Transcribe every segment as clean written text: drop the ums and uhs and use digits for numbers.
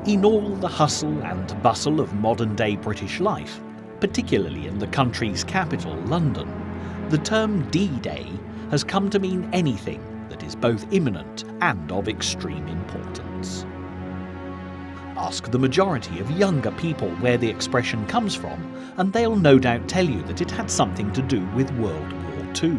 In all the hustle and bustle of modern-day British life, particularly in the country's capital, London, the term D-Day has come to mean anything that is both imminent and of extreme importance. Ask the majority of younger people where the expression comes from, and they'll no doubt tell you that it had something to do with World War II.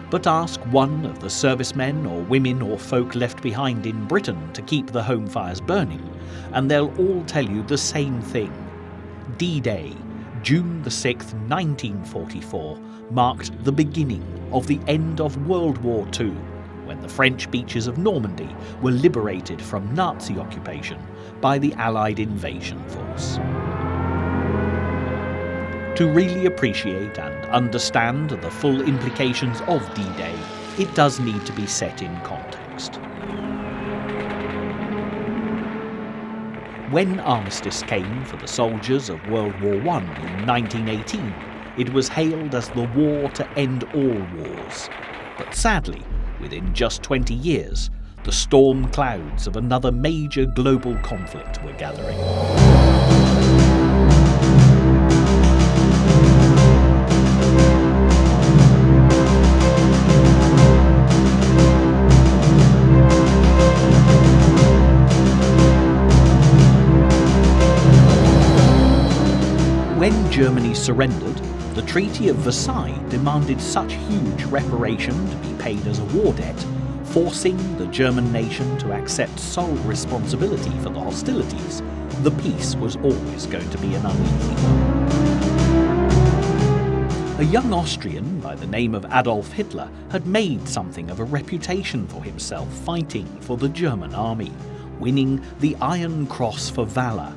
But ask one of the servicemen or women or folk left behind in Britain to keep the home fires burning, and they'll all tell you the same thing. D-Day, June the 6th, 1944, marked the beginning of the end of World War II, when the French beaches of Normandy were liberated from Nazi occupation by the Allied invasion force. To really appreciate and understand the full implications of D-Day, it does need to be set in context. When armistice came for the soldiers of World War I in 1918, it was hailed as the war to end all wars. But sadly, within just 20 years, the storm clouds of another major global conflict were gathering. When Germany surrendered, the Treaty of Versailles demanded such huge reparation to be paid as a war debt, forcing the German nation to accept sole responsibility for the hostilities. The peace was always going to be an uneasy one. A young Austrian by the name of Adolf Hitler had made something of a reputation for himself fighting for the German army, winning the Iron Cross for valour.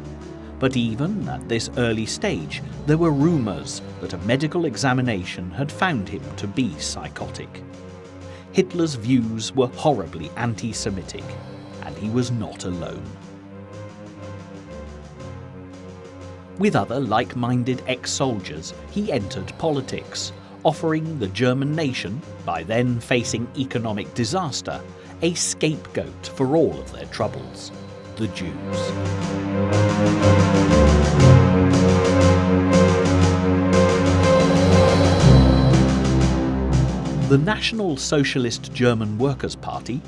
But even at this early stage, there were rumours that a medical examination had found him to be psychotic. Hitler's views were horribly anti-Semitic, and he was not alone. With other like-minded ex-soldiers, he entered politics, offering the German nation, by then facing economic disaster, a scapegoat for all of their troubles: the Jews. The National Socialist German Workers' Party,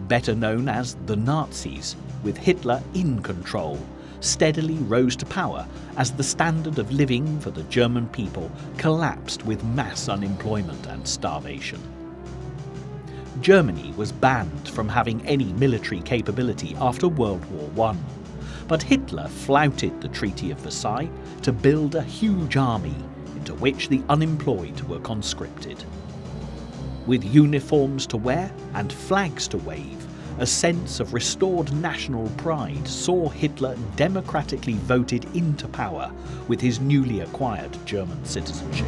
better known as the Nazis, with Hitler in control, steadily rose to power as the standard of living for the German people collapsed with mass unemployment and starvation. Germany was banned from having any military capability after World War I, but Hitler flouted the Treaty of Versailles to build a huge army into which the unemployed were conscripted. With uniforms to wear and flags to wave, a sense of restored national pride saw Hitler democratically voted into power with his newly acquired German citizenship.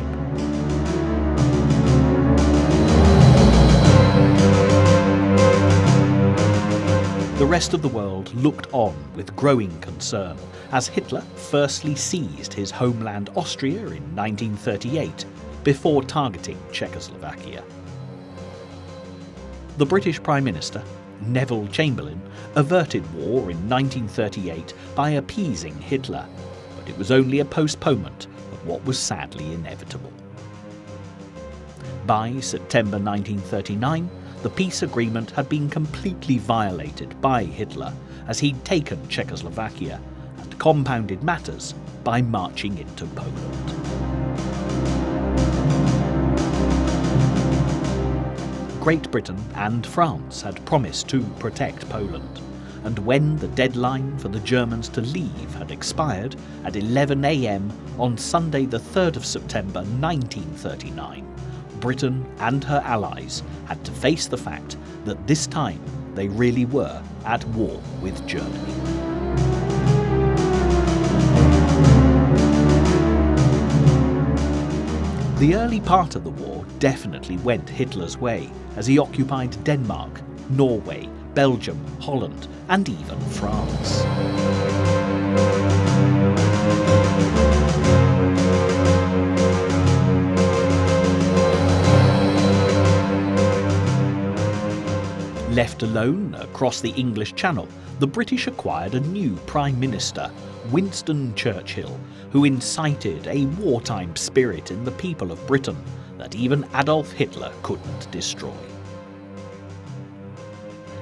The rest of the world looked on with growing concern as Hitler firstly seized his homeland Austria in 1938 before targeting Czechoslovakia. The British Prime Minister, Neville Chamberlain, averted war in 1938 by appeasing Hitler, but it was only a postponement of what was sadly inevitable. By September 1939, the peace agreement had been completely violated by Hitler as he'd taken Czechoslovakia and compounded matters by marching into Poland. Great Britain and France had promised to protect Poland, and when the deadline for the Germans to leave had expired at 11 a.m. on Sunday the 3rd of September 1939, Britain and her allies had to face the fact that this time they really were at war with Germany. The early part of the war definitely went Hitler's way as he occupied Denmark, Norway, Belgium, Holland, and even France. Left alone across the English Channel, the British acquired a new Prime Minister, Winston Churchill, who incited a wartime spirit in the people of Britain that even Adolf Hitler couldn't destroy.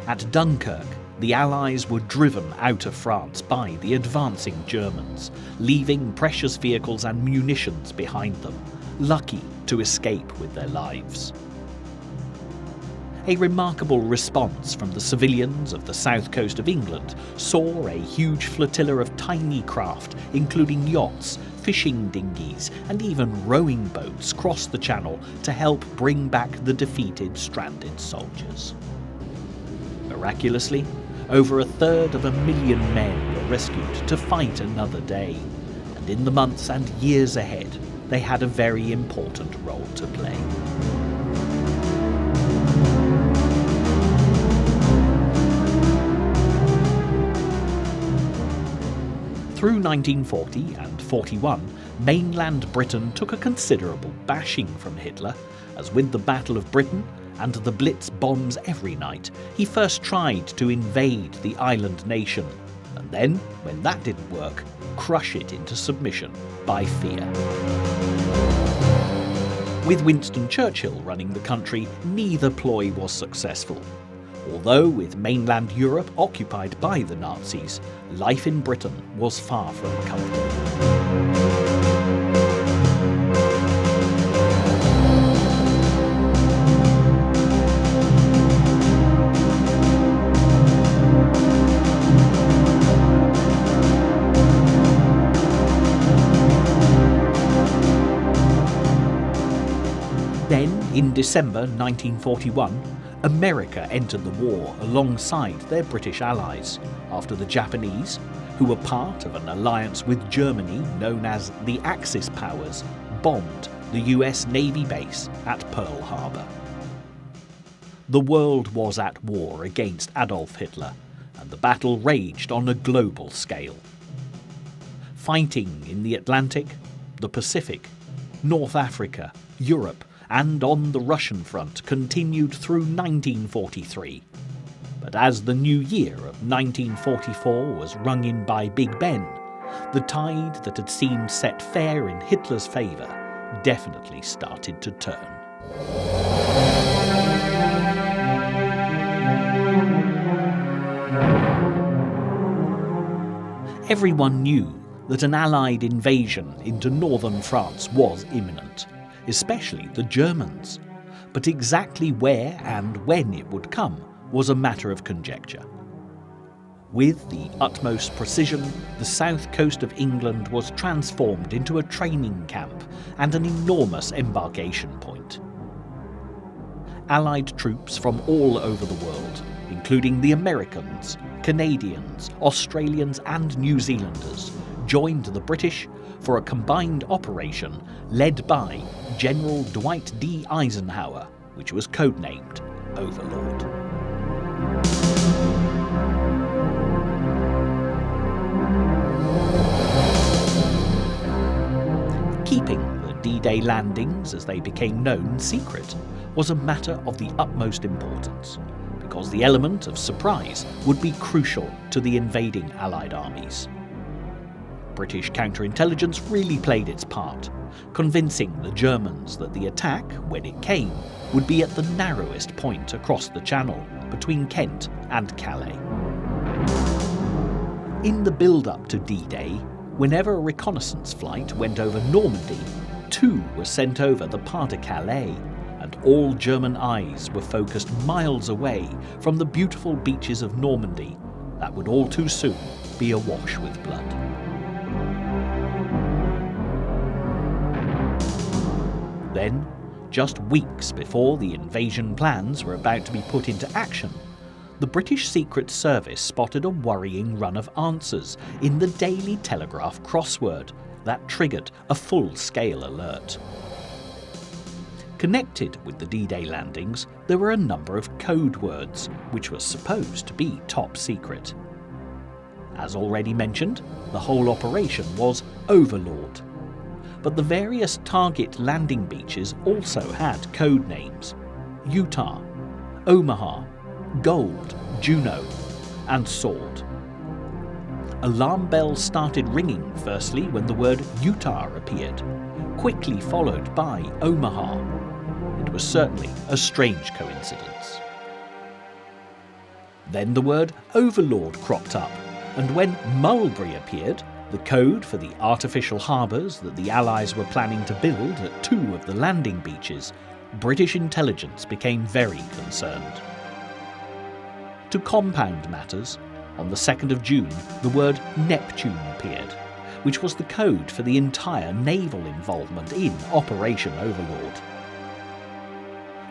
At Dunkirk, the Allies were driven out of France by the advancing Germans, leaving precious vehicles and munitions behind them, lucky to escape with their lives. A remarkable response from the civilians of the south coast of England saw a huge flotilla of tiny craft, including yachts, fishing dinghies, and even rowing boats cross the channel to help bring back the defeated stranded soldiers. Miraculously, over 1/3 men were rescued to fight another day, and in the months and years ahead, they had a very important role to play. Through 1940 and 41, mainland Britain took a considerable bashing from Hitler, as with the Battle of Britain and the Blitz bombs every night, he first tried to invade the island nation, and then, when that didn't work, crush it into submission by fear. With Winston Churchill running the country, neither ploy was successful. Although with mainland Europe occupied by the Nazis, life in Britain was far from comfortable. Then, in December 1941, America entered the war alongside their British allies, after the Japanese, who were part of an alliance with Germany known as the Axis powers, bombed the US Navy base at Pearl Harbor. The world was at war against Adolf Hitler, and the battle raged on a global scale. Fighting in the Atlantic, the Pacific, North Africa, Europe, and on the Russian front continued through 1943. But as the new year of 1944 was rung in by Big Ben, the tide that had seemed set fair in Hitler's favour definitely started to turn. Everyone knew that an Allied invasion into northern France was imminent, especially the Germans, but exactly where and when it would come was a matter of conjecture. With the utmost precision, the south coast of England was transformed into a training camp and an enormous embarkation point. Allied troops from all over the world, including the Americans, Canadians, Australians and New Zealanders, joined the British for a combined operation led by General Dwight D. Eisenhower, which was codenamed Overlord. Keeping the D-Day landings, as they became known, secret was a matter of the utmost importance, because the element of surprise would be crucial to the invading Allied armies. British counterintelligence really played its part, convincing the Germans that the attack, when it came, would be at the narrowest point across the Channel, between Kent and Calais. In the build-up to D-Day, whenever a reconnaissance flight went over Normandy, two were sent over the Pas de Calais, and all German eyes were focused miles away from the beautiful beaches of Normandy that would all too soon be awash with blood. Then, just weeks before the invasion plans were about to be put into action, the British Secret Service spotted a worrying run of answers in the Daily Telegraph crossword that triggered a full-scale alert. Connected with the D-Day landings, there were a number of code words, which were supposed to be top secret. As already mentioned, the whole operation was Overlord. But the various target landing beaches also had code names: Utah, Omaha, Gold, Juno, and Sword. alarm bells started ringing firstly when the word Utah appeared, quickly followed by Omaha. It was certainly a strange coincidence. Then the word Overlord cropped up, and when Mulberry appeared, the code for the artificial harbours that the Allies were planning to build at 2 of the landing beaches, British intelligence became very concerned. To compound matters, on the 2nd of June, the word Neptune appeared, which was the code for the entire naval involvement in Operation Overlord.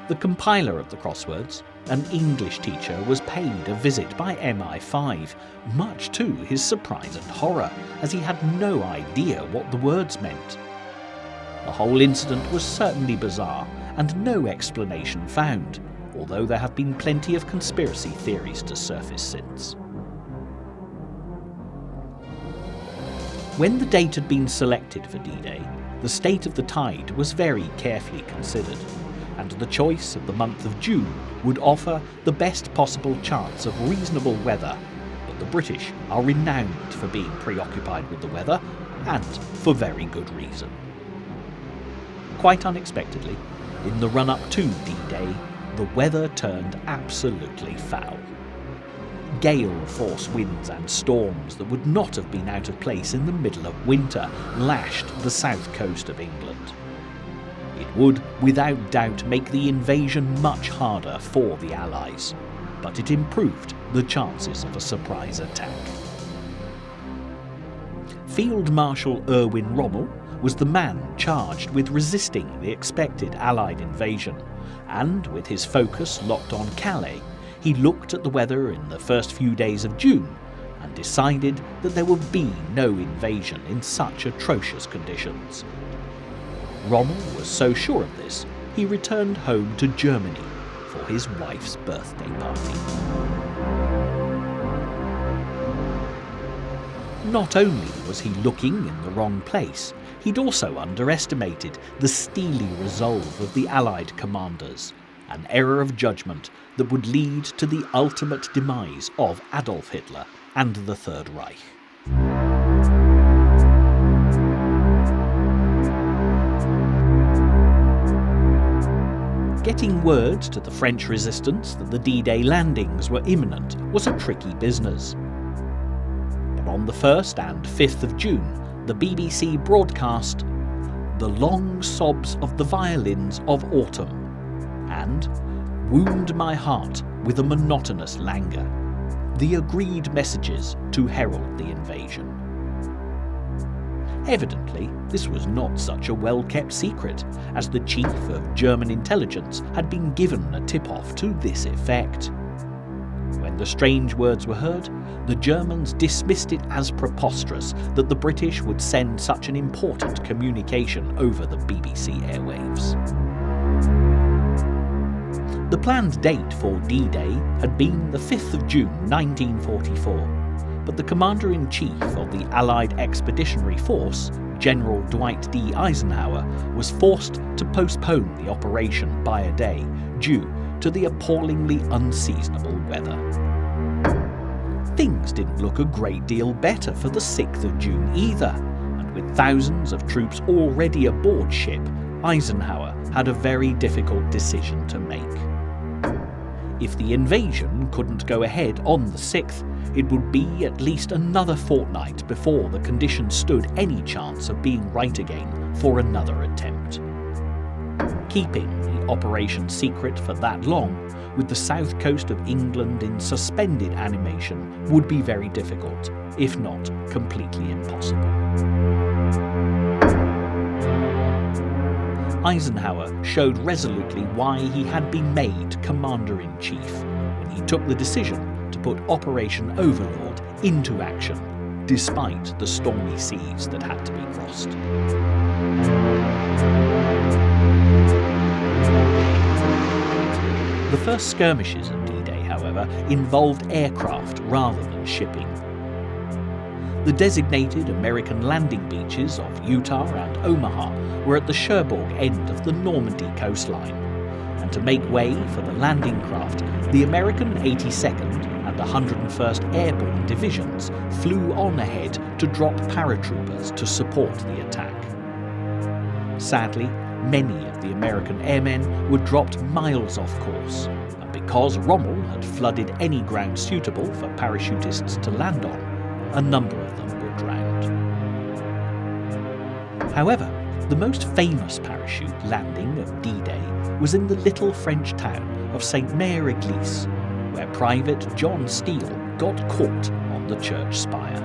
The compiler of the crosswords, an English teacher, was paid a visit by MI5, much to his surprise and horror, as he had no idea what the words meant. The whole incident was certainly bizarre, and no explanation found, although there have been plenty of conspiracy theories to surface since. When the date had been selected for D-Day, the state of the tide was very carefully considered, and the choice of the month of June would offer the best possible chance of reasonable weather, but the British are renowned for being preoccupied with the weather, and for very good reason. Quite unexpectedly, in the run-up to D-Day, the weather turned absolutely foul. Gale-force winds and storms that would not have been out of place in the middle of winter lashed the south coast of England. It would, without doubt, make the invasion much harder for the Allies, but it improved the chances of a surprise attack. Field Marshal Erwin Rommel was the man charged with resisting the expected Allied invasion, and with his focus locked on Calais, he looked at the weather in the first few days of June and decided that there would be no invasion in such atrocious conditions. Rommel was so sure of this, he returned home to Germany for his wife's birthday party. Not only was he looking in the wrong place, he'd also underestimated the steely resolve of the Allied commanders, an error of judgment that would lead to the ultimate demise of Adolf Hitler and the Third Reich. Getting word to the French resistance that the D-Day landings were imminent was a tricky business. But on the 1st and 5th of June, the BBC broadcast "The Long Sobs of the Violins of Autumn" and "Wound My Heart with a Monotonous Languor," the agreed messages to herald the invasion. Evidently, this was not such a well-kept secret, as the chief of German intelligence had been given a tip-off to this effect. When the strange words were heard, the Germans dismissed it as preposterous that the British would send such an important communication over the BBC airwaves. The planned date for D-Day had been the 5th of June 1944, but the Commander-in-Chief of the Allied Expeditionary Force, General Dwight D. Eisenhower, was forced to postpone the operation by a day due to the appallingly unseasonable weather. Things didn't look a great deal better for the 6th of June either, and with thousands of troops already aboard ship, Eisenhower had a very difficult decision to make. If the invasion couldn't go ahead on the 6th, it would be at least another fortnight before the conditions stood any chance of being right again for another attempt. Keeping the operation secret for that long, with the south coast of England in suspended animation, would be very difficult, if not completely impossible. Eisenhower showed resolutely why he had been made Commander-in-Chief when he took the decision to put Operation Overlord into action, despite the stormy seas that had to be crossed. The first skirmishes of D-Day, however, involved aircraft rather than shipping. The designated American landing beaches of Utah and Omaha were at the Cherbourg end of the Normandy coastline, and to make way for the landing craft, the American 82nd and and 101st Airborne Divisions flew on ahead to drop paratroopers to support the attack. Sadly, many of the American airmen were dropped miles off course, and because Rommel had flooded any ground suitable for parachutists to land on, a number of them were drowned. However, the most famous parachute landing of D-Day was in the little French town of Saint-Mère-Église, where Private John Steele got caught on the church spire.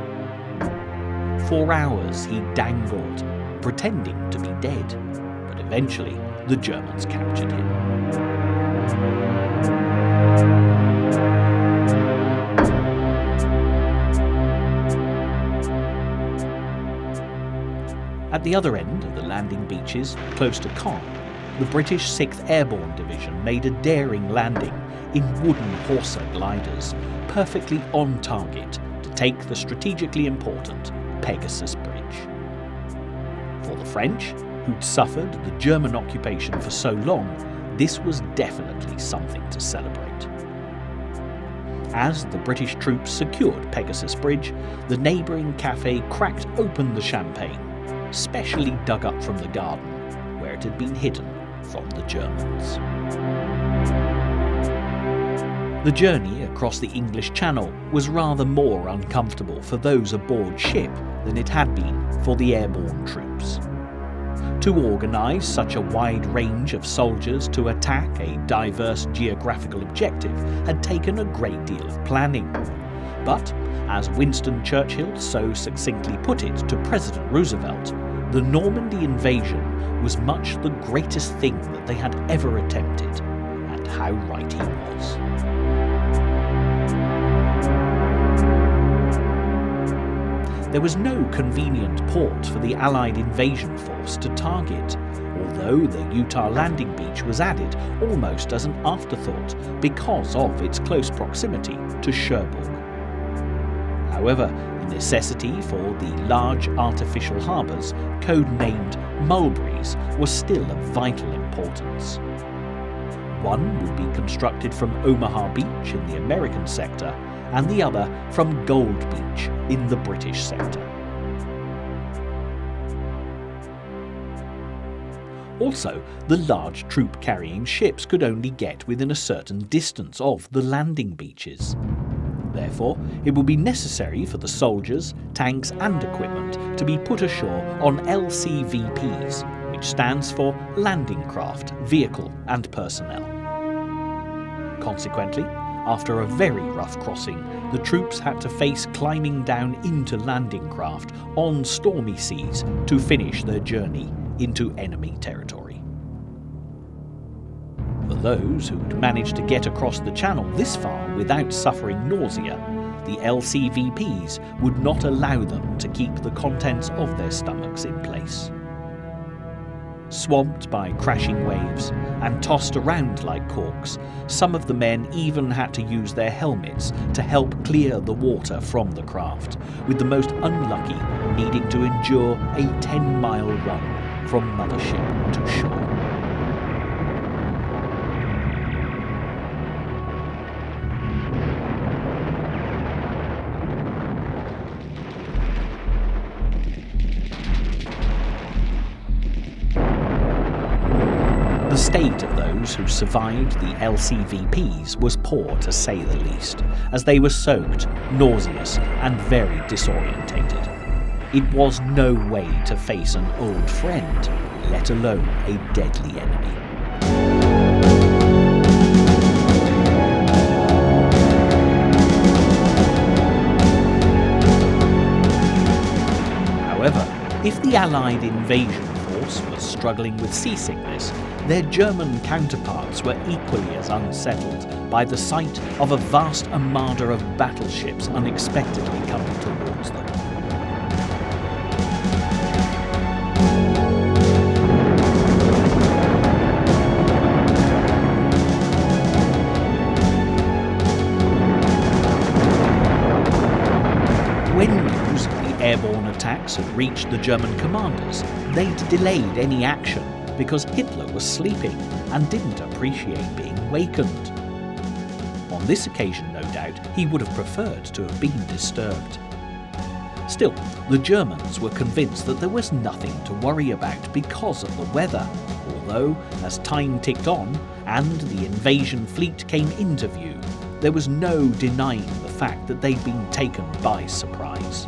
For hours he dangled, pretending to be dead, but eventually the Germans captured him. At the other end of the landing beaches, close to Caen, the British 6th Airborne Division made a daring landing in wooden hawser gliders, perfectly on target to take the strategically important Pegasus Bridge. For the French, who'd suffered the German occupation for so long, this was definitely something to celebrate. As the British troops secured Pegasus Bridge, the neighbouring cafe cracked open the champagne, specially dug up from the garden, where it had been hidden from the Germans. The journey across the English Channel was rather more uncomfortable for those aboard ship than it had been for the airborne troops. To organise such a wide range of soldiers to attack a diverse geographical objective had taken a great deal of planning. But, as Winston Churchill so succinctly put it to President Roosevelt, the Normandy Invasion was much the greatest thing that they had ever attempted, and how right he was. There was no convenient port for the Allied invasion force to target, although the Utah landing beach was added almost as an afterthought because of its close proximity to Cherbourg. However, the necessity for the large artificial harbours, codenamed mulberries, was still of vital importance. One would be constructed from Omaha Beach in the American sector, and the other from Gold Beach in the British sector. Also, the large troop-carrying ships could only get within a certain distance of the landing beaches. Therefore, it would be necessary for the soldiers, tanks and equipment to be put ashore on LCVPs, which stands for Landing Craft, Vehicle and Personnel. Consequently, after a very rough crossing, the troops had to face climbing down into landing craft on stormy seas to finish their journey into enemy territory. For those who'd managed to get across the channel this far without suffering nausea, the LCVPs would not allow them to keep the contents of their stomachs in place. Swamped by crashing waves and tossed around like corks, some of the men even had to use their helmets to help clear the water from the craft, with the most unlucky needing to endure a 10-mile run from mothership to shore. The state of those who survived the LCVPs was poor, to say the least, as they were soaked, nauseous and very disorientated. It was no way to face an old friend, let alone a deadly enemy. However, if the Allied invasion force was struggling with seasickness, their German counterparts were equally as unsettled by the sight of a vast armada of battleships unexpectedly coming towards them. When news of the airborne attacks had reached the German commanders, they'd delayed any action because Hitler was sleeping and didn't appreciate being wakened. On this occasion, no doubt, he would have preferred to have been disturbed. Still, the Germans were convinced that there was nothing to worry about because of the weather, although, as time ticked on and the invasion fleet came into view, there was no denying the fact that they'd been taken by surprise.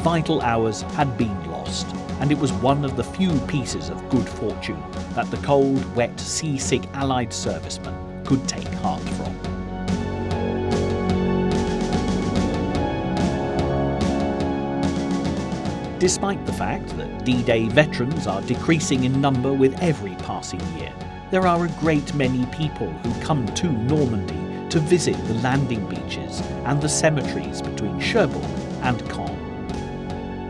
Vital hours had been lost, and it was one of the few pieces of good fortune that the cold, wet, seasick Allied servicemen could take heart from. Despite the fact that D-Day veterans are decreasing in number with every passing year, there are a great many people who come to Normandy to visit the landing beaches and the cemeteries between Cherbourg and Caen.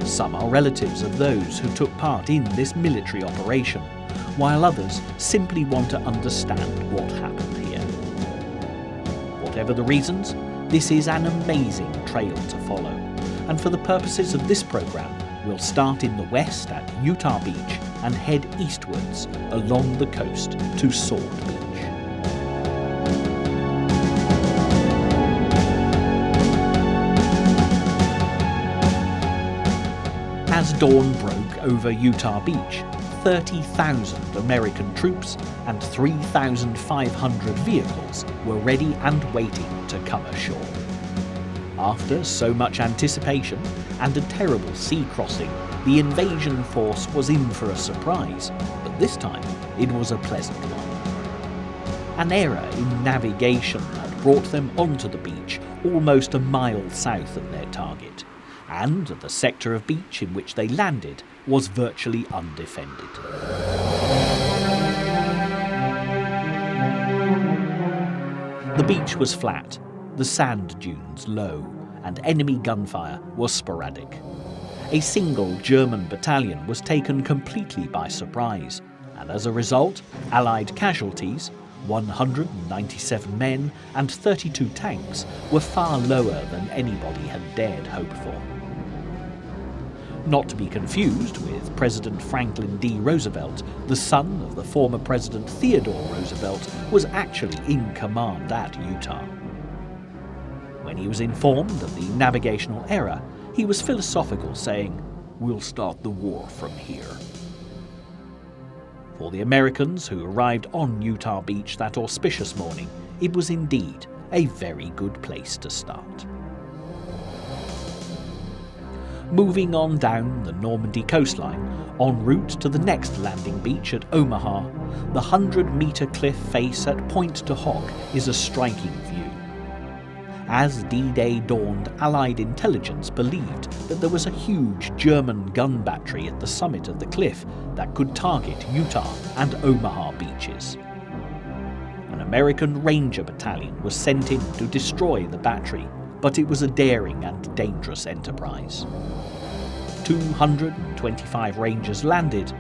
Some are relatives of those who took part in this military operation, while others simply want to understand what happened here. Whatever the reasons, this is an amazing trail to follow, and for the purposes of this programme, we'll start in the west at Utah Beach and head eastwards along the coast to Sword Beach. As dawn broke over Utah Beach, 30,000 American troops and 3,500 vehicles were ready and waiting to come ashore. After so much anticipation and a terrible sea crossing, the invasion force was in for a surprise, but this time it was a pleasant one. An error in navigation had brought them onto the beach almost a mile south of their target, and the sector of beach in which they landed was virtually undefended. The beach was flat, the sand dunes low, and enemy gunfire was sporadic. A single German battalion was taken completely by surprise, and as a result, Allied casualties, 197 men and 32 tanks, were far lower than anybody had dared hope for. Not to be confused with President Franklin D. Roosevelt, the son of the former President Theodore Roosevelt was actually in command at Utah. When he was informed of the navigational error, he was philosophical, saying, "We'll start the war from here." For the Americans who arrived on Utah Beach that auspicious morning, it was indeed a very good place to start. Moving on down the Normandy coastline, en route to the next landing beach at Omaha, the 100-metre cliff face at Point de Hoc is a striking view. As D-Day dawned, Allied intelligence believed that there was a huge German gun battery at the summit of the cliff that could target Utah and Omaha beaches. An American Ranger battalion was sent in to destroy the battery, but it was a daring and dangerous enterprise. 225 Rangers landed,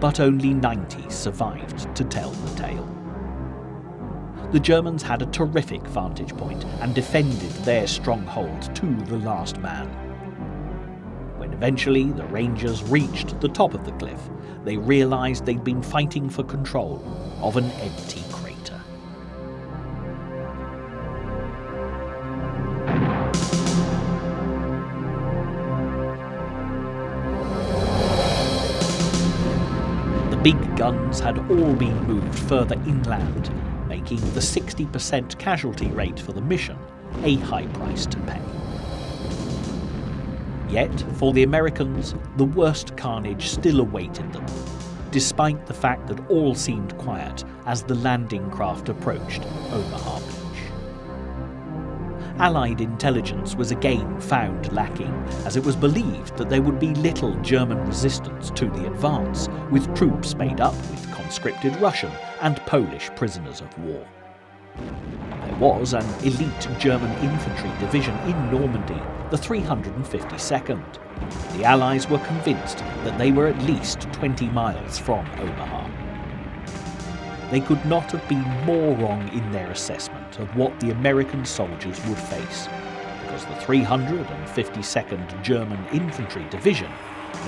but only 90 survived to tell the tale. The Germans had a terrific vantage point and defended their stronghold to the last man. When eventually the Rangers reached the top of the cliff, they realised they'd been fighting for control of an empty crater. The big guns had all been moved further inland, making the 60% casualty rate for the mission a high price to pay. Yet, for the Americans, the worst carnage still awaited them, despite the fact that all seemed quiet as the landing craft approached Omaha Beach. Allied intelligence was again found lacking, as it was believed that there would be little German resistance to the advance, with troops made up with conscripted Russian and Polish prisoners of war. There was an elite German infantry division in Normandy, the 352nd. The Allies were convinced that they were at least 20 miles from Omaha. They could not have been more wrong in their assessment of what the American soldiers would face, because the 352nd German Infantry Division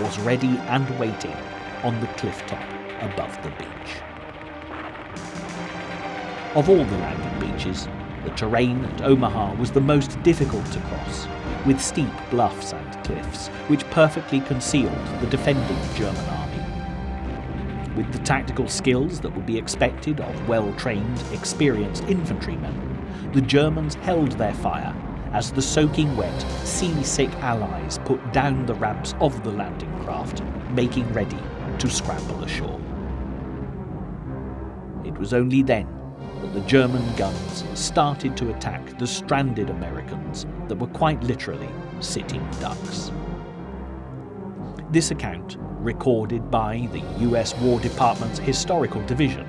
was ready and waiting on the cliff top above the beach. Of all the landing beaches, The terrain at Omaha was the most difficult to cross, with steep bluffs and cliffs which perfectly concealed the defending German army. With the tactical skills that would be expected of well-trained, experienced infantrymen, the Germans held their fire as the soaking wet, seasick Allies put down the ramps of the landing craft, making ready to scramble ashore. It was only then that the German guns started to attack the stranded Americans that were quite literally sitting ducks. This account, recorded by the US War Department's Historical Division,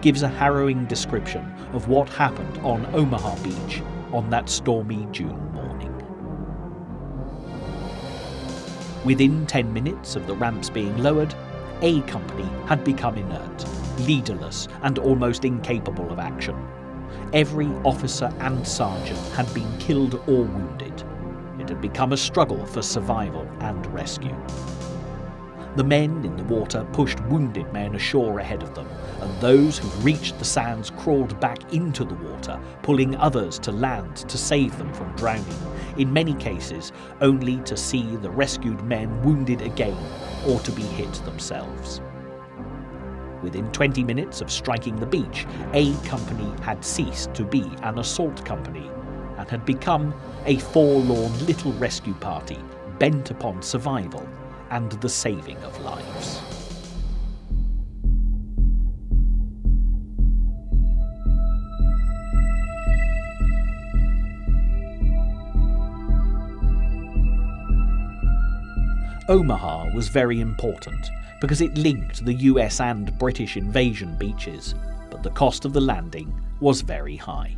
gives a harrowing description of what happened on Omaha Beach on that stormy June morning. Within 10 minutes of the ramps being lowered, A Company had become inert, leaderless and almost incapable of action. Every officer and sergeant had been killed or wounded. It had become a struggle for survival and rescue. The men in the water pushed wounded men ashore ahead of them, and those who reached the sands crawled back into the water, pulling others to land to save them from drowning, in many cases only to see the rescued men wounded again or to be hit themselves. Within 20 minutes of striking the beach, A Company had ceased to be an assault company and had become a forlorn little rescue party bent upon survival and the saving of lives. Omaha was very important because it linked the US and British invasion beaches, but the cost of the landing was very high.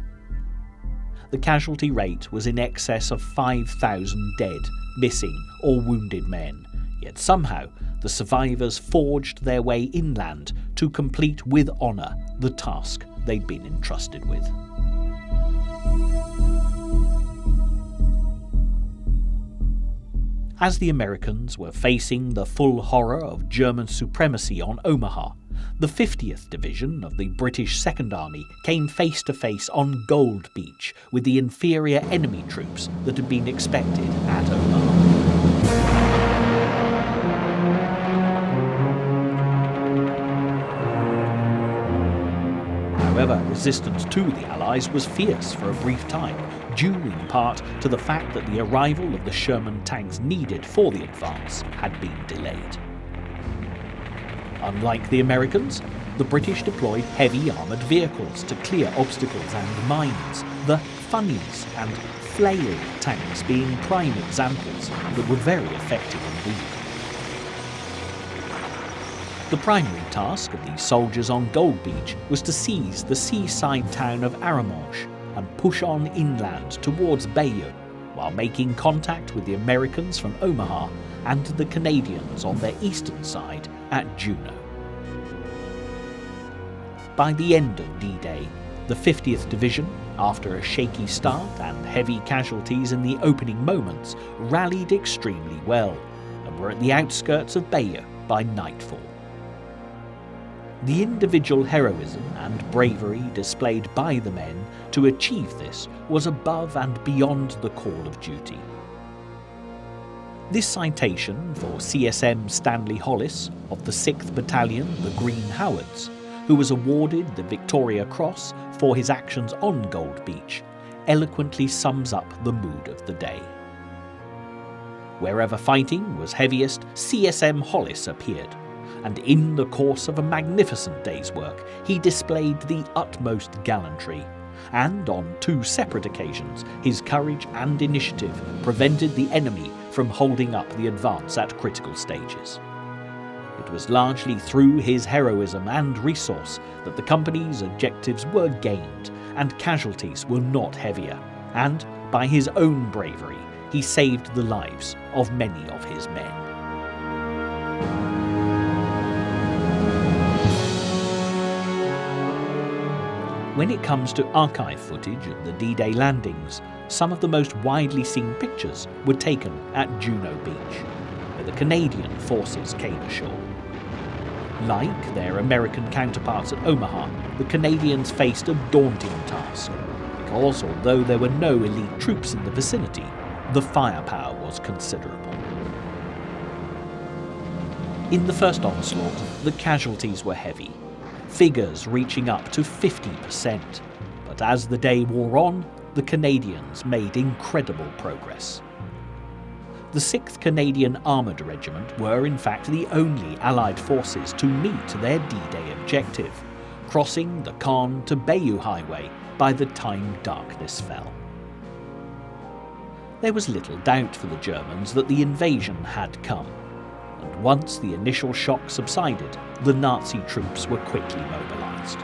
The casualty rate was in excess of 5,000 dead, missing or wounded men, yet somehow the survivors forged their way inland to complete with honour the task they'd been entrusted with. As the Americans were facing the full horror of German supremacy on Omaha, the 50th Division of the British Second Army came face to face on Gold Beach with the inferior enemy troops that had been expected at Omaha. However, resistance to the Allies was fierce for a brief time, due in part to the fact that the arrival of the Sherman tanks needed for the advance had been delayed. Unlike the Americans, the British deployed heavy armoured vehicles to clear obstacles and mines, the funnies and flail tanks being prime examples that were very effective indeed. The primary task of the soldiers on Gold Beach was to seize the seaside town of Arromanches and push on inland towards Bayeux, while making contact with the Americans from Omaha and the Canadians on their eastern side at Juno. By the end of D-Day, the 50th Division, after a shaky start and heavy casualties in the opening moments, rallied extremely well and were at the outskirts of Bayeux by nightfall. The individual heroism and bravery displayed by the men to achieve this was above and beyond the call of duty. This citation for CSM Stanley Hollis of the 6th Battalion, the Green Howards, who was awarded the Victoria Cross for his actions on Gold Beach, eloquently sums up the mood of the day. Wherever fighting was heaviest, CSM Hollis appeared, and in the course of a magnificent day's work, he displayed the utmost gallantry, and on 2 separate occasions, his courage and initiative prevented the enemy from holding up the advance at critical stages. It was largely through his heroism and resource that the company's objectives were gained and casualties were not heavier, and by his own bravery, he saved the lives of many of his men. When it comes to archive footage of the D-Day landings, some of the most widely seen pictures were taken at Juno Beach, where the Canadian forces came ashore. Like their American counterparts at Omaha, the Canadians faced a daunting task, because although there were no elite troops in the vicinity, the firepower was considerable. In the first onslaught, the casualties were heavy, figures reaching up to 50%, but as the day wore on, the Canadians made incredible progress. The 6th Canadian Armoured Regiment were in fact the only Allied forces to meet their D-Day objective, crossing the Caen to Bayeux Highway by the time darkness fell. There was little doubt for the Germans that the invasion had come, and once the initial shock subsided, the Nazi troops were quickly mobilised.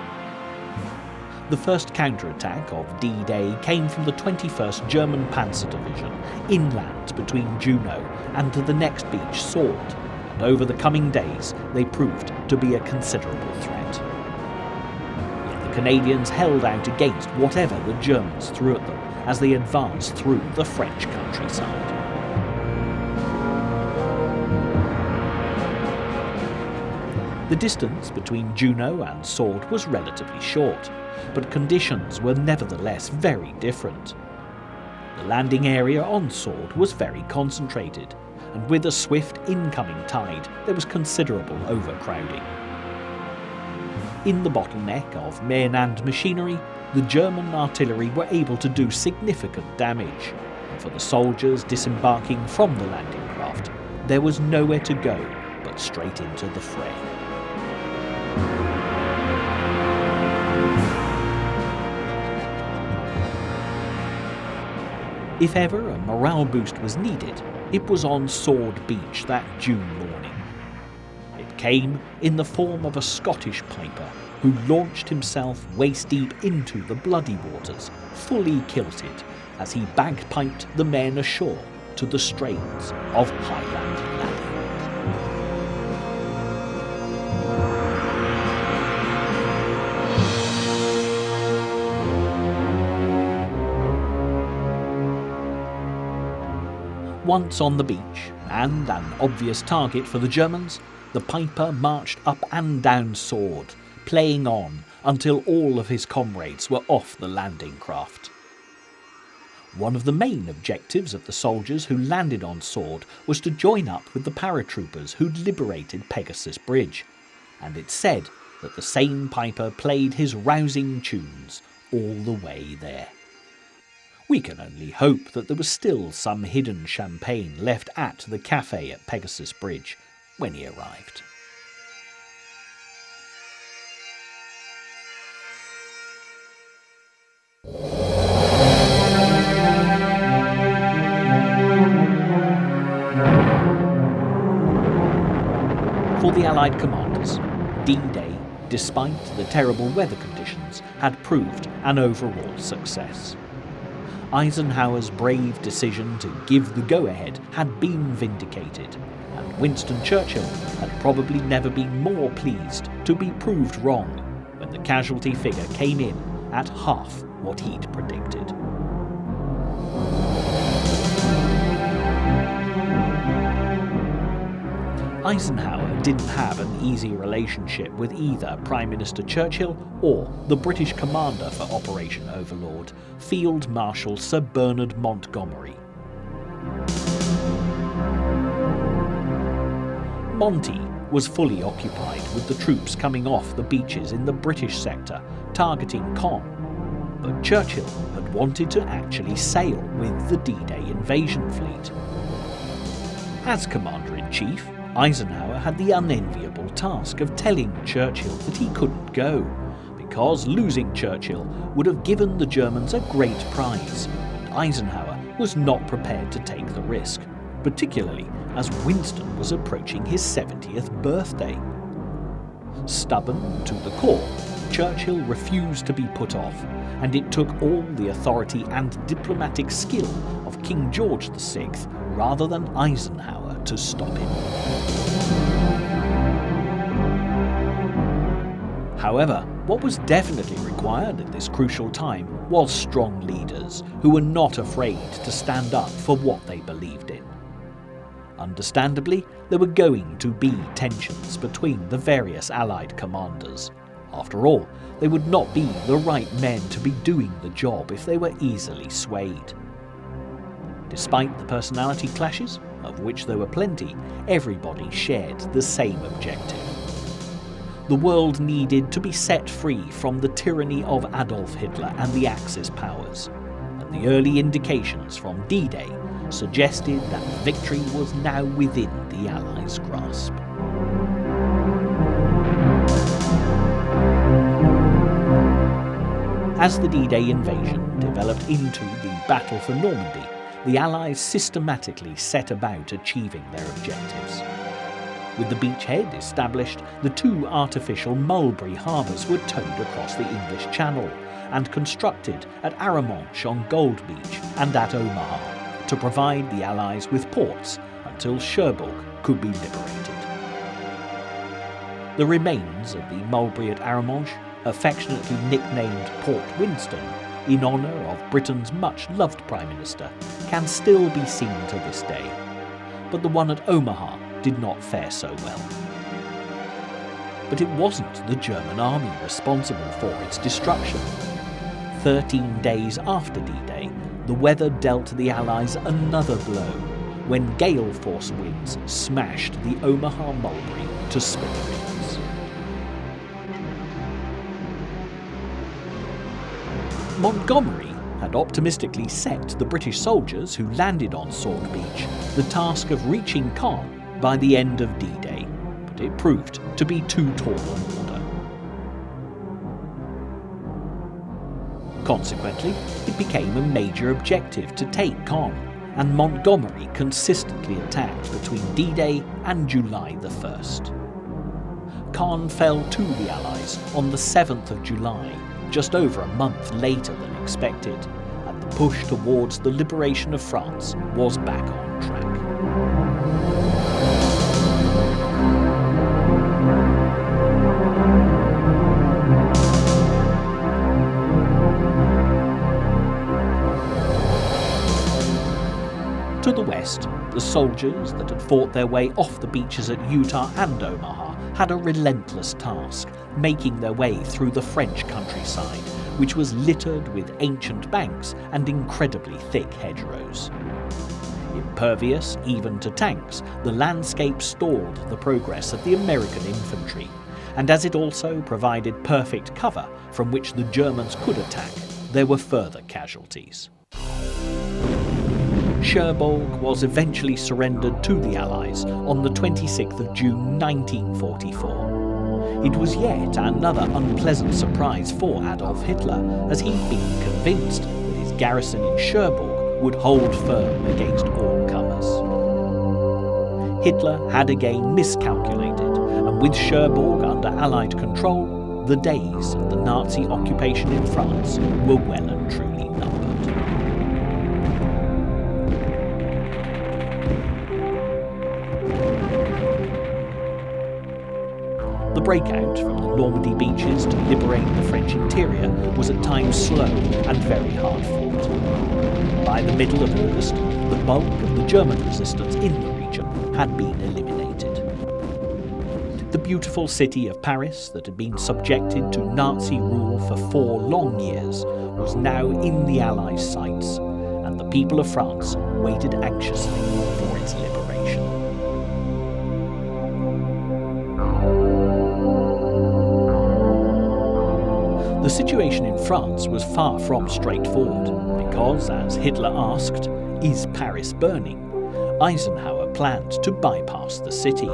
The first counterattack of D-Day came from the 21st German Panzer Division, inland between Juno and the next beach, Sword, and over the coming days they proved to be a considerable threat. Yet the Canadians held out against whatever the Germans threw at them as they advanced through the French countryside. The distance between Juno and Sword was relatively short, but conditions were nevertheless very different. The landing area on Sword was very concentrated, and with a swift incoming tide, there was considerable overcrowding. In the bottleneck of men and machinery, the German artillery were able to do significant damage, and for the soldiers disembarking from the landing craft, there was nowhere to go but straight into the fray. If ever a morale boost was needed, it was on Sword Beach that June morning. It came in the form of a Scottish piper who launched himself waist-deep into the bloody waters, fully kilted, as he bagpiped the men ashore to the strains of Highland Laddie. Once on the beach, and an obvious target for the Germans, the piper marched up and down Sword, playing on until all of his comrades were off the landing craft. One of the main objectives of the soldiers who landed on Sword was to join up with the paratroopers who'd liberated Pegasus Bridge, and it's said that the same piper played his rousing tunes all the way there. We can only hope that there was still some hidden champagne left at the cafe at Pegasus Bridge when he arrived. For the Allied commanders, D-Day, despite the terrible weather conditions, had proved an overall success. Eisenhower's brave decision to give the go-ahead had been vindicated, and Winston Churchill had probably never been more pleased to be proved wrong when the casualty figure came in at half what he'd predicted. Eisenhower didn't have an easy relationship with either Prime Minister Churchill or the British commander for Operation Overlord, Field Marshal Sir Bernard Montgomery. Monty was fully occupied with the troops coming off the beaches in the British sector, targeting Caen, but Churchill had wanted to actually sail with the D-Day invasion fleet. As Commander-in-Chief, Eisenhower had the unenviable task of telling Churchill that he couldn't go, because losing Churchill would have given the Germans a great prize, and Eisenhower was not prepared to take the risk, particularly as Winston was approaching his 70th birthday. Stubborn to the core, Churchill refused to be put off, and it took all the authority and diplomatic skill of King George VI rather than Eisenhower to stop him. However, what was definitely required at this crucial time was strong leaders who were not afraid to stand up for what they believed in. Understandably, there were going to be tensions between the various Allied commanders, After all, they would not be the right men to be doing the job if they were easily swayed. Despite the personality clashes, of which there were plenty, everybody shared the same objective. The world needed to be set free from the tyranny of Adolf Hitler and the Axis powers, and the early indications from D-Day suggested that victory was now within the Allies' grasp. As the D-Day invasion developed into the Battle for Normandy, the Allies systematically set about achieving their objectives. With the beachhead established, the two artificial mulberry harbours were towed across the English Channel and constructed at Arromanches on Gold Beach and at Omaha to provide the Allies with ports until Cherbourg could be liberated. The remains of the mulberry at Arromanches, affectionately nicknamed Port Winston, in honour of Britain's much-loved Prime Minister, can still be seen to this day, but the one at Omaha did not fare so well. But it wasn't the German army responsible for its destruction. 13 days after D-Day, the weather dealt the Allies another blow when gale-force winds smashed the Omaha mulberry to smithereens. Montgomery had optimistically set the British soldiers who landed on Sword Beach the task of reaching Caen by the end of D-Day, but it proved to be too tall an order. Consequently, it became a major objective to take Caen, and Montgomery consistently attacked between D-Day and July the 1st. Caen fell to the Allies on the 7th of July, just over a month later than expected, and the push towards the liberation of France was back on track. To the west, the soldiers that had fought their way off the beaches at Utah and Omaha had a relentless task, making their way through the French countryside, which was littered with ancient banks and incredibly thick hedgerows. Impervious even to tanks, the landscape stalled the progress of the American infantry, and as it also provided perfect cover from which the Germans could attack, there were further casualties. Cherbourg was eventually surrendered to the Allies on the 26th of June 1944. It was yet another unpleasant surprise for Adolf Hitler, as he'd been convinced that his garrison in Cherbourg would hold firm against all comers. Hitler had again miscalculated, and with Cherbourg under Allied control, the days of the Nazi occupation in France were well and truly numbered. The breakout from the Normandy beaches to liberate the French interior was at times slow and very hard fought. By the middle of August, the bulk of the German resistance in the region had been eliminated. The beautiful city of Paris, that had been subjected to Nazi rule for 4 long years, was now in the Allies' sights, and the people of France waited anxiously for its liberation. The situation in France was far from straightforward, because, as Hitler asked, "Is Paris burning?" Eisenhower planned to bypass the city.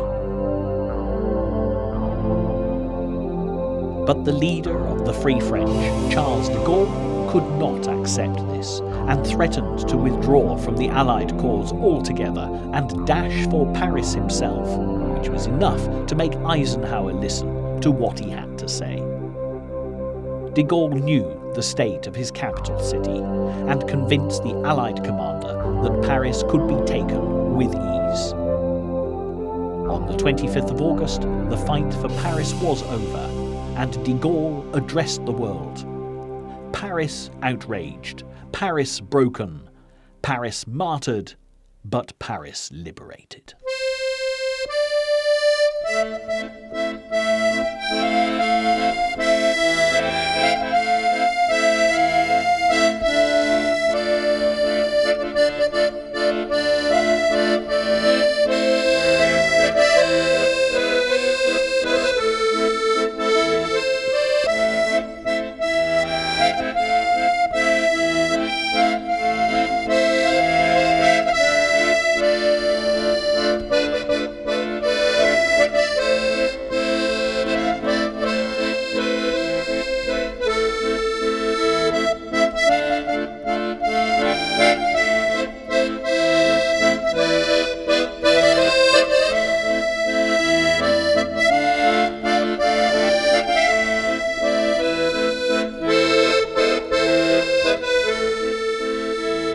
But the leader of the Free French, Charles de Gaulle, could not accept this, and threatened to withdraw from the Allied cause altogether and dash for Paris himself, which was enough to make Eisenhower listen to what he had to say. De Gaulle knew the state of his capital city, and convinced the Allied commander that Paris could be taken with ease. On the 25th of August, the fight for Paris was over, and de Gaulle addressed the world. Paris outraged, Paris broken, Paris martyred, but Paris liberated.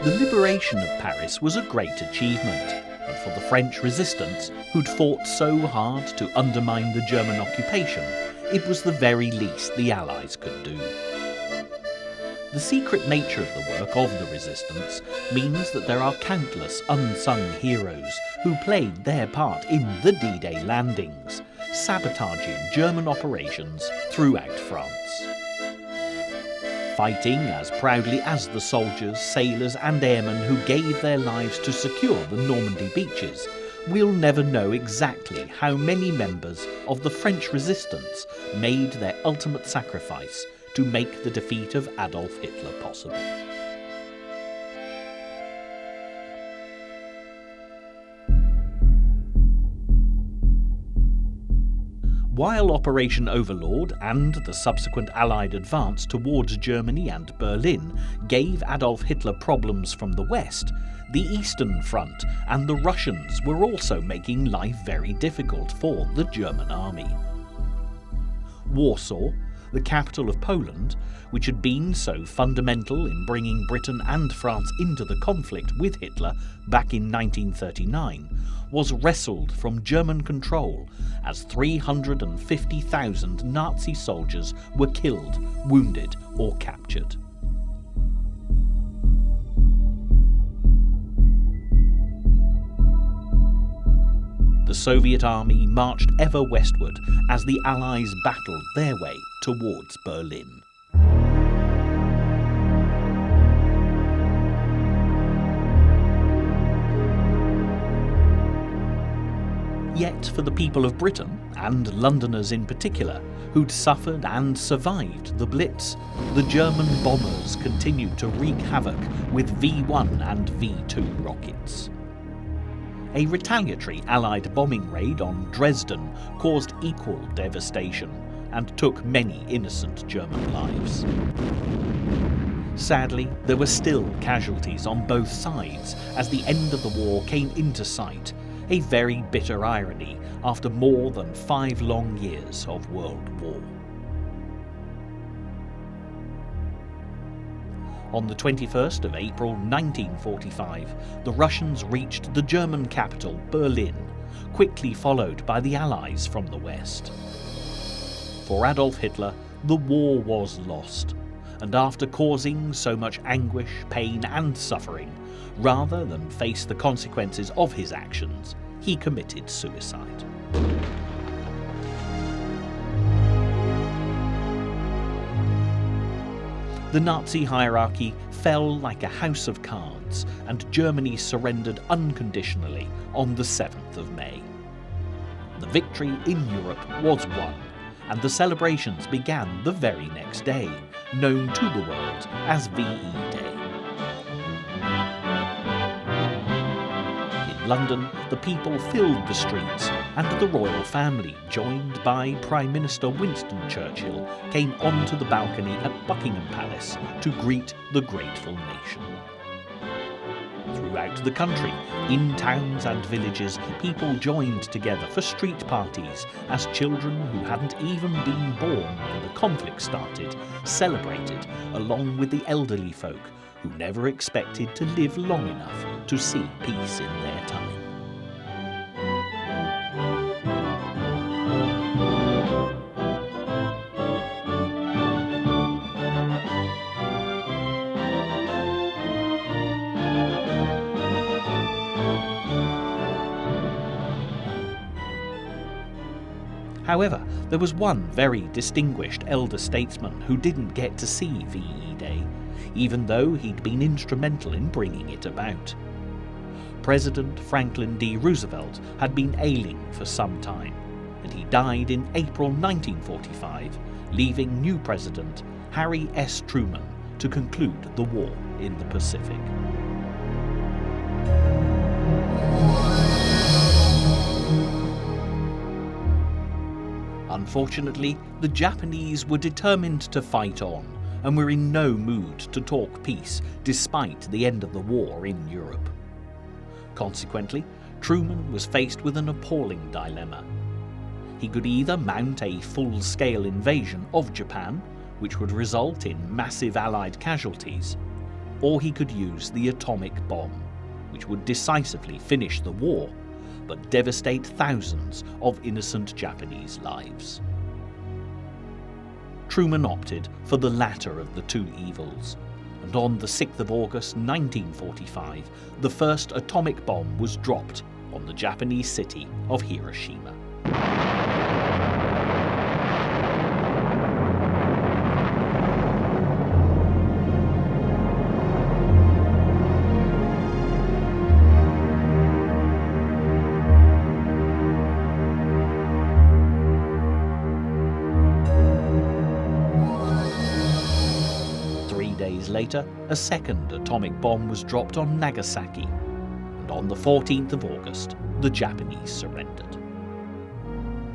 The liberation of Paris was a great achievement, and for the French resistance, who'd fought so hard to undermine the German occupation, it was the very least the Allies could do. The secret nature of the work of the resistance means that there are countless unsung heroes who played their part in the D-Day landings, sabotaging German operations throughout France. Fighting as proudly as the soldiers, sailors and airmen who gave their lives to secure the Normandy beaches, we'll never know exactly how many members of the French resistance made their ultimate sacrifice to make the defeat of Adolf Hitler possible. While Operation Overlord and the subsequent Allied advance towards Germany and Berlin gave Adolf Hitler problems from the west, the Eastern Front and the Russians were also making life very difficult for the German army. Warsaw, the capital of Poland, which had been so fundamental in bringing Britain and France into the conflict with Hitler back in 1939, was wrestled from German control as 350,000 Nazi soldiers were killed, wounded or captured. The Soviet army marched ever westward as the Allies battled their way towards Berlin. Yet for the people of Britain, and Londoners in particular, who'd suffered and survived the Blitz, the German bombers continued to wreak havoc with V-1 and V-2 rockets. A retaliatory Allied bombing raid on Dresden caused equal devastation and took many innocent German lives. Sadly, there were still casualties on both sides as the end of the war came into sight, a very bitter irony after more than 5 long years of World War. On the 21st of April 1945, the Russians reached the German capital, Berlin, quickly followed by the Allies from the west. For Adolf Hitler, the war was lost, and after causing so much anguish, pain and suffering, rather than face the consequences of his actions, he committed suicide. The Nazi hierarchy fell like a house of cards, and Germany surrendered unconditionally on the 7th of May. The victory in Europe was won, and the celebrations began the very next day, known to the world as VE Day. In London, the people filled the streets, and the royal family, joined by Prime Minister Winston Churchill, came onto the balcony at Buckingham Palace to greet the grateful nation. Throughout the country, in towns and villages, people joined together for street parties as children who hadn't even been born when the conflict started celebrated along with the elderly folk who never expected to live long enough to see peace in their time. However, there was one very distinguished elder statesman who didn't get to see VE Day, even though he'd been instrumental in bringing it about. President Franklin D. Roosevelt had been ailing for some time, and he died in April 1945, leaving new President Harry S. Truman to conclude the war in the Pacific. Unfortunately, the Japanese were determined to fight on, and were in no mood to talk peace despite the end of the war in Europe. Consequently, Truman was faced with an appalling dilemma. He could either mount a full-scale invasion of Japan, which would result in massive Allied casualties, or he could use the atomic bomb, which would decisively finish the war, but devastate thousands of innocent Japanese lives. Truman opted for the latter of the two evils, and on the 6th of August 1945, the first atomic bomb was dropped on the Japanese city of Hiroshima. Later, a second atomic bomb was dropped on Nagasaki, and on the 14th of August, the Japanese surrendered.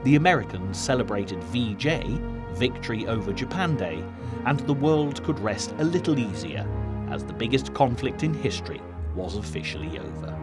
The Americans celebrated VJ, Victory Over Japan Day, and the world could rest a little easier as the biggest conflict in history was officially over.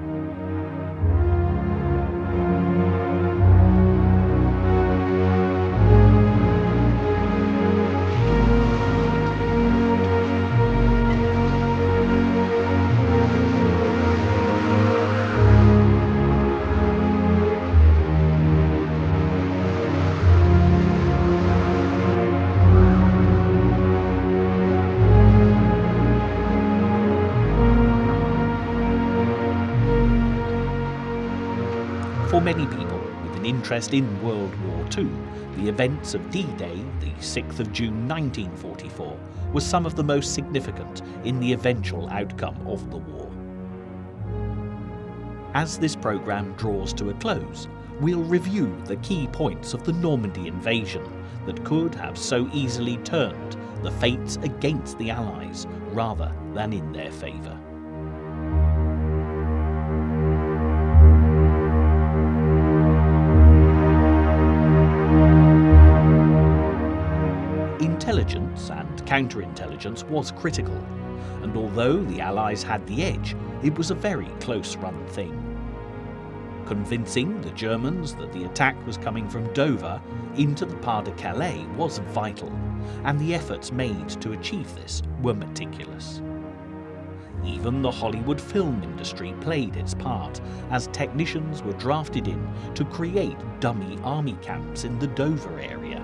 For many people with an interest in World War II, the events of D-Day, the 6th of June 1944, was some of the most significant in the eventual outcome of the war. As this programme draws to a close, we'll review the key points of the Normandy Invasion that could have so easily turned the fates against the Allies rather than in their favour. Intelligence and counterintelligence was critical, and although the Allies had the edge, it was a very close-run thing. Convincing the Germans that the attack was coming from Dover into the Pas-de-Calais was vital, and the efforts made to achieve this were meticulous. Even the Hollywood film industry played its part, as technicians were drafted in to create dummy army camps in the Dover area.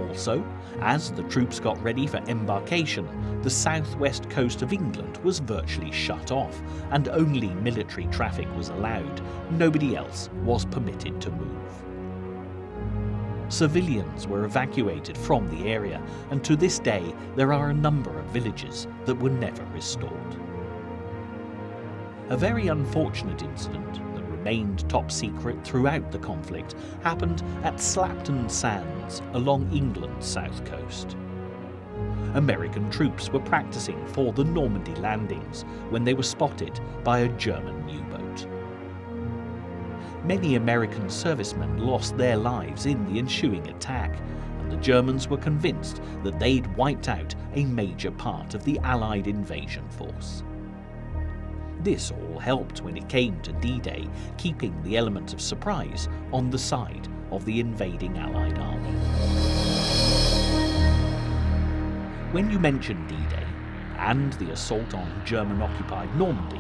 Also, as the troops got ready for embarkation, the southwest coast of England was virtually shut off, and only military traffic was allowed. Nobody else was permitted to move. Civilians were evacuated from the area, and to this day there are a number of villages that were never restored. A very unfortunate incident that remained top secret throughout the conflict happened at Slapton Sands along England's south coast. American troops were practicing for the Normandy landings when they were spotted by a German U-boat. Many American servicemen lost their lives in the ensuing attack, and the Germans were convinced that they'd wiped out a major part of the Allied invasion force. This all helped when it came to D-Day, keeping the element of surprise on the side of the invading Allied army. When you mention D-Day and the assault on German-occupied Normandy,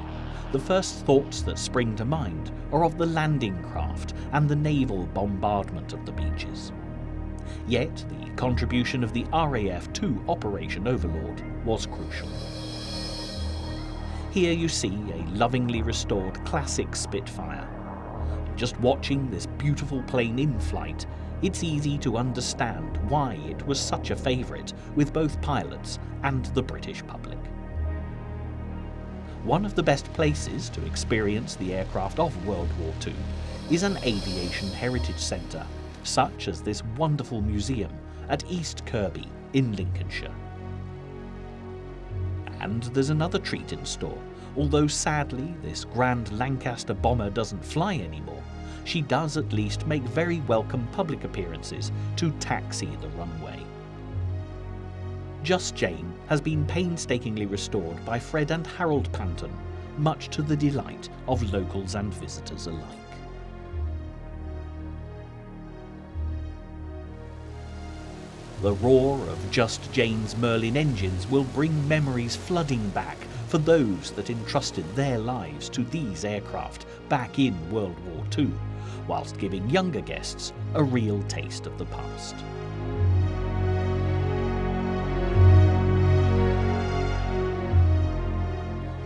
the first thoughts that spring to mind are of the landing craft and the naval bombardment of the beaches. Yet the contribution of the RAF to Operation Overlord was crucial. Here you see a lovingly restored classic Spitfire. Just watching this beautiful plane in flight, it's easy to understand why it was such a favourite with both pilots and the British public. One of the best places to experience the aircraft of World War II is an aviation heritage centre, such as this wonderful museum at East Kirby in Lincolnshire. And there's another treat in store. Although sadly this grand Lancaster bomber doesn't fly anymore, she does at least make very welcome public appearances to taxi the runway. Just Jane has been painstakingly restored by Fred and Harold Panton, much to the delight of locals and visitors alike. The roar of Just Jane's Merlin engines will bring memories flooding back for those that entrusted their lives to these aircraft back in World War II, whilst giving younger guests a real taste of the past.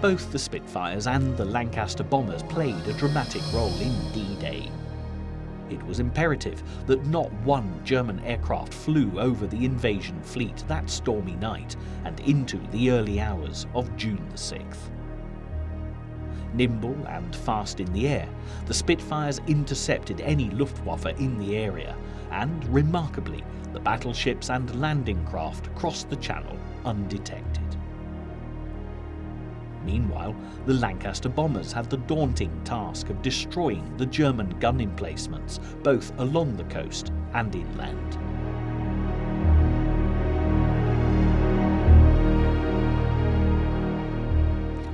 Both the Spitfires and the Lancaster bombers played a dramatic role in D-Day. It was imperative that not one German aircraft flew over the invasion fleet that stormy night and into the early hours of June the 6th. Nimble and fast in the air, the Spitfires intercepted any Luftwaffe in the area, and remarkably, the battleships and landing craft crossed the channel undetected. Meanwhile, the Lancaster bombers had the daunting task of destroying the German gun emplacements, both along the coast and inland.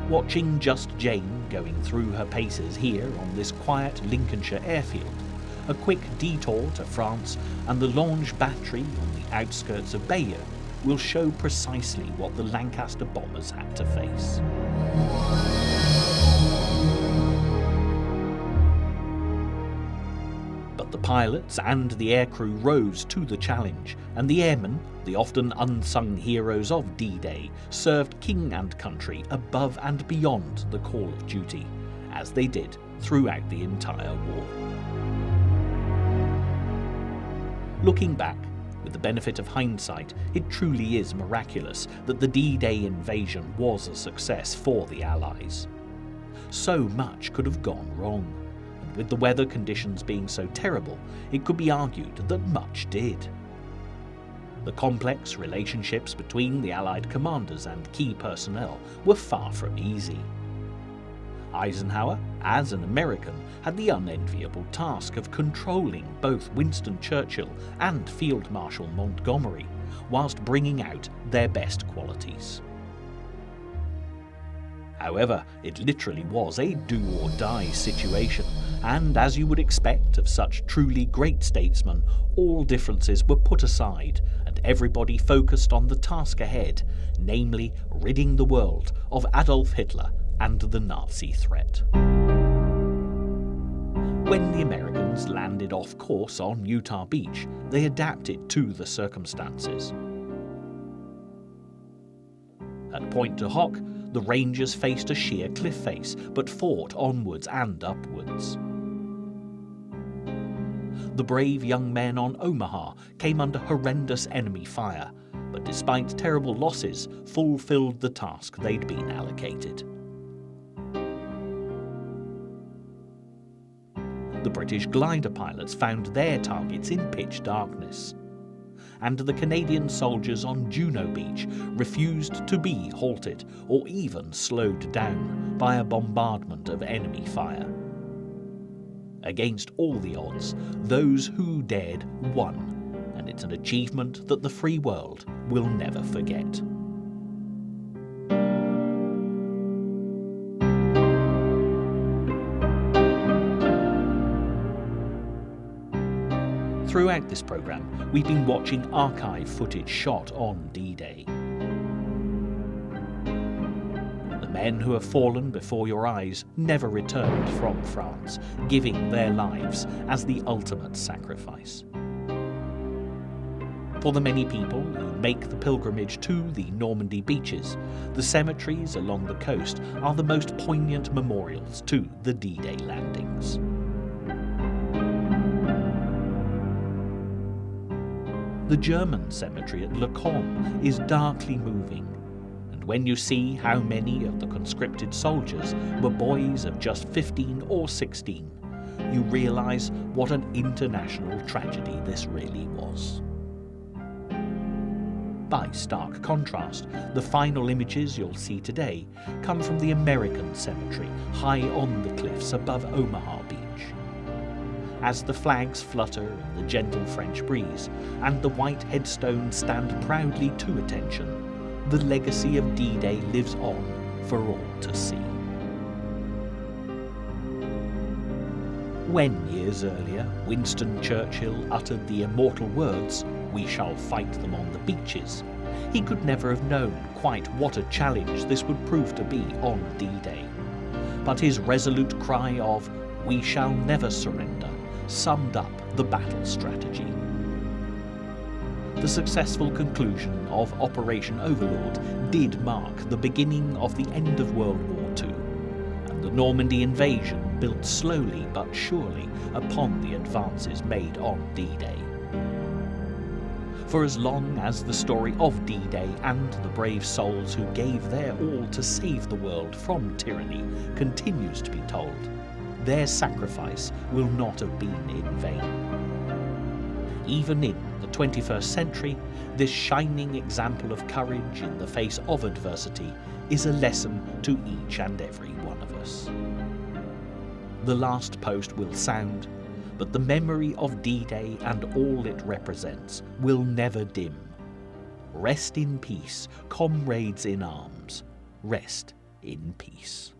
Watching Just Jane going through her paces here on this quiet Lincolnshire airfield, a quick detour to France and the Lange battery on the outskirts of Bayeux will show precisely what the Lancaster bombers had to face. But the pilots and the aircrew rose to the challenge, and the airmen, the often unsung heroes of D-Day, served king and country above and beyond the call of duty, as they did throughout the entire war. Looking back, with the benefit of hindsight, it truly is miraculous that the D-Day invasion was a success for the Allies. So much could have gone wrong, and with the weather conditions being so terrible, it could be argued that much did. The complex relationships between the Allied commanders and key personnel were far from easy. Eisenhower, as an American, had the unenviable task of controlling both Winston Churchill and Field Marshal Montgomery, whilst bringing out their best qualities. However, it literally was a do-or-die situation, and as you would expect of such truly great statesmen, all differences were put aside and everybody focused on the task ahead, namely ridding the world of Adolf Hitler and the Nazi threat. When the Americans landed off course on Utah Beach, they adapted to the circumstances. At Pointe du Hoc, the Rangers faced a sheer cliff face, but fought onwards and upwards. The brave young men on Omaha came under horrendous enemy fire, but despite terrible losses, fulfilled the task they'd been allocated. The British glider pilots found their targets in pitch darkness, and the Canadian soldiers on Juno Beach refused to be halted or even slowed down by a bombardment of enemy fire. Against all the odds, those who dared won, and it's an achievement that the free world will never forget. Throughout this programme, we've been watching archive footage shot on D-Day. The men who have fallen before your eyes never returned from France, giving their lives as the ultimate sacrifice. For the many people who make the pilgrimage to the Normandy beaches, the cemeteries along the coast are the most poignant memorials to the D-Day landings. The German cemetery at Le Combe is darkly moving, and when you see how many of the conscripted soldiers were boys of just 15 or 16, you realise what an international tragedy this really was. By stark contrast, the final images you'll see today come from the American cemetery high on the cliffs above Omaha Beach. As the flags flutter in the gentle French breeze and the white headstones stand proudly to attention, the legacy of D-Day lives on for all to see. When years earlier Winston Churchill uttered the immortal words, "We shall fight them on the beaches," he could never have known quite what a challenge this would prove to be on D-Day. But his resolute cry of "We shall never surrender" summed up the battle strategy. The successful conclusion of Operation Overlord did mark the beginning of the end of World War II, and the Normandy Invasion built slowly but surely upon the advances made on D-Day. For as long as the story of D-Day and the brave souls who gave their all to save the world from tyranny continues to be told, their sacrifice will not have been in vain. Even in the 21st century, this shining example of courage in the face of adversity is a lesson to each and every one of us. The last post will sound, but the memory of D-Day and all it represents will never dim. Rest in peace, comrades in arms. Rest in peace.